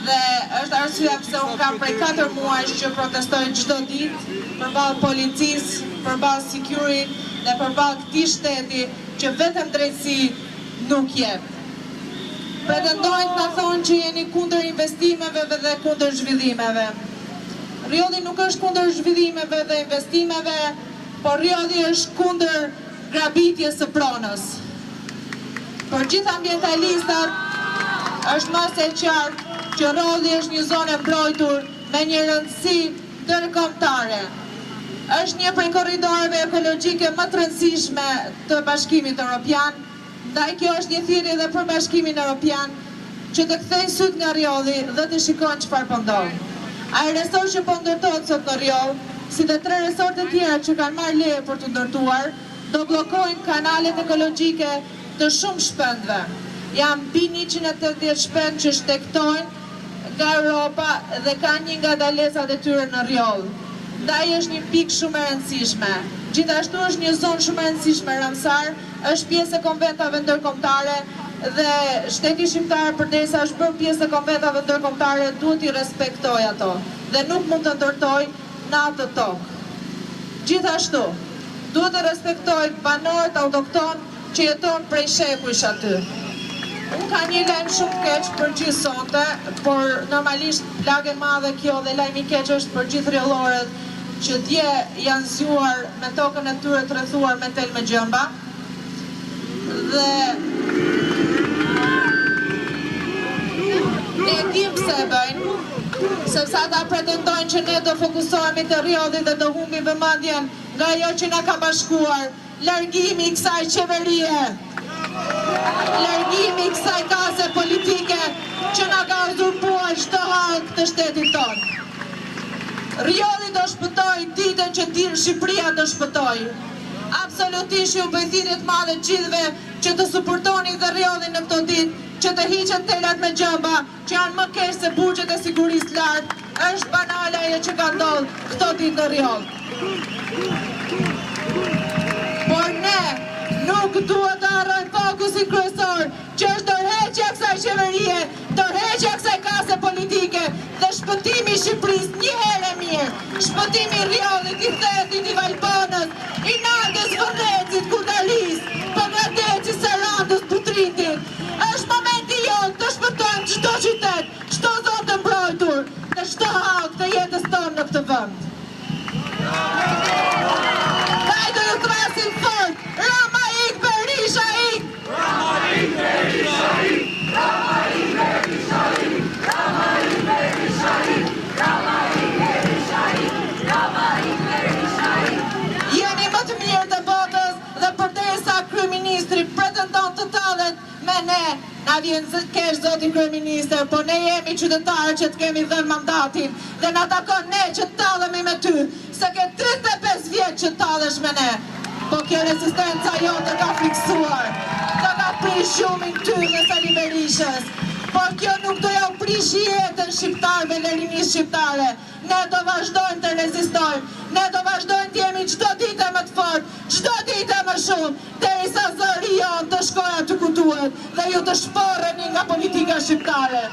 Dhe është arsyeja pse unë kam prej 4 muajsh që protestoj çdo ditë përballë policisë, përballë security dhe përballë këtij shteti që vetëm drejtësi nuk jep. Pretendojnë të thonë që jeni kundër investimeve dhe kundër zhvillimeve. Riolli nuk është kundër zhvillimeve dhe investimeve, por Riolli është kundër grabitjes së pronës. Për gjithë ambientalistat është më se qartë që Riolli është një zonë e mbrojtur me një rëndësi ndërkombëtare. Është një prej korridoreve ekologjike më të rëndësishme të Bashkimit Evropian, ndaj kjo është një thirrje edhe për Bashkimin Evropian që të kthejë syt nga Riolli dhe të shikojnë çfarë po ndodh. Ai resort që po ndërtohet sot në Rioll, si dhe 3 resorte tjera që kanë marrë leje për të ndërtuar, do bllokojnë kanalet ekologjike të shumë shpendëve. Janë mbi 180 shpend që shtektojnë nga Europa dhe kanë një nga dalesat e tyre në Rioll. Ndaj është një pikë shumë e rëndësishme. Gjithashtu është një zonë shumë e rëndësishme Ramsar, është pjesë e konventave ndërkombëtare dhe shteti shqiptar përdesa është bërë pjesë e konventave ndërkombëtare duhet i respektoj ato dhe nuk mund të ndërtoj në atë tokë. Gjithashtu, duhet të respektoj banorët autokton që jeton prej shekujsh aty. Unë ka një lajm shumë keq për gjithë sonte, por normalisht plagë e madhe kjo dhe lajmi keq është për gjithë riollorët që dje janë zgjuar me tokën e tyre të rrethuar me tel me gjëmba. Dhe ne dim pse e bëjnë, sepse ata pretendojnë që ne do fokusohemi te Riolli dhe do humbim vëmendjen nga ajo që na ka bashkuar, largimi i kësaj qeverie. Largimi i kësaj kase politike që na ka uzurpuar çdo hall të shtetit tonë. Riolli do shpëtoj ditën që Shqipëria do shpëtoj. Absolutisht ju bëj thirrje të madhe gjithëve që të suportoni dhe Riollin në këto ditë, që të hiqet telat me gjëmba, që janë më keq se burgjet e sigurisë lart. Është banale ajo që ka ndodhur këto ditë në Rioll. Por ne nuk duhet të harrojmë fokusin kryesor, që është tërheqja e kësaj qeverie, tërheqja e kësaj kase politike dhe shpëtimi i Shqipërisë një herë e mirë. Shpëtimi i Riollit, i Thetit, i Valponës, i Nardës, Vëndecit, Kutalis, Pogradecit, Sarandës, Putritit. Është momenti jonë të shpëtojmë çdo qytet, çdo zonë të mbrojtur dhe çdo hall të jetës tonë në këtë vend. Hajde ju thrasim fort, Rama ik, Berisha ik! Rama ik, Berisha ik! Rama ik, Berisha ik! Rama ik, Berisha ik! Rama ik, Berisha ik! Rama ik, Berisha ik! Jeni më të mirë të botës dhe përdesa kryeministri pretendon të tallet me ne, na vjen kesh zoti kryeministër, po ne jemi qytetarë që të kemi dhënë mandatin dhe na takon ne që të tallemi me ty, se ke 35 vjet që tallesh me ne. Po kjo rezistenca jote ka friksuar, të ka prish shumin ty dhe Sali Berishës, por kjo nuk do ja u prish jetën shqiptarëve dhe rinisë shqiptare. Ne do vazhdojmë të rezistojmë, ne do vazhdojmë të jemi çdo ditë më të fortë, çdo ditë më shumë, derisa zëri jonë të shkojë aty ku duhet dhe ju të shporreni nga politika shqiptare.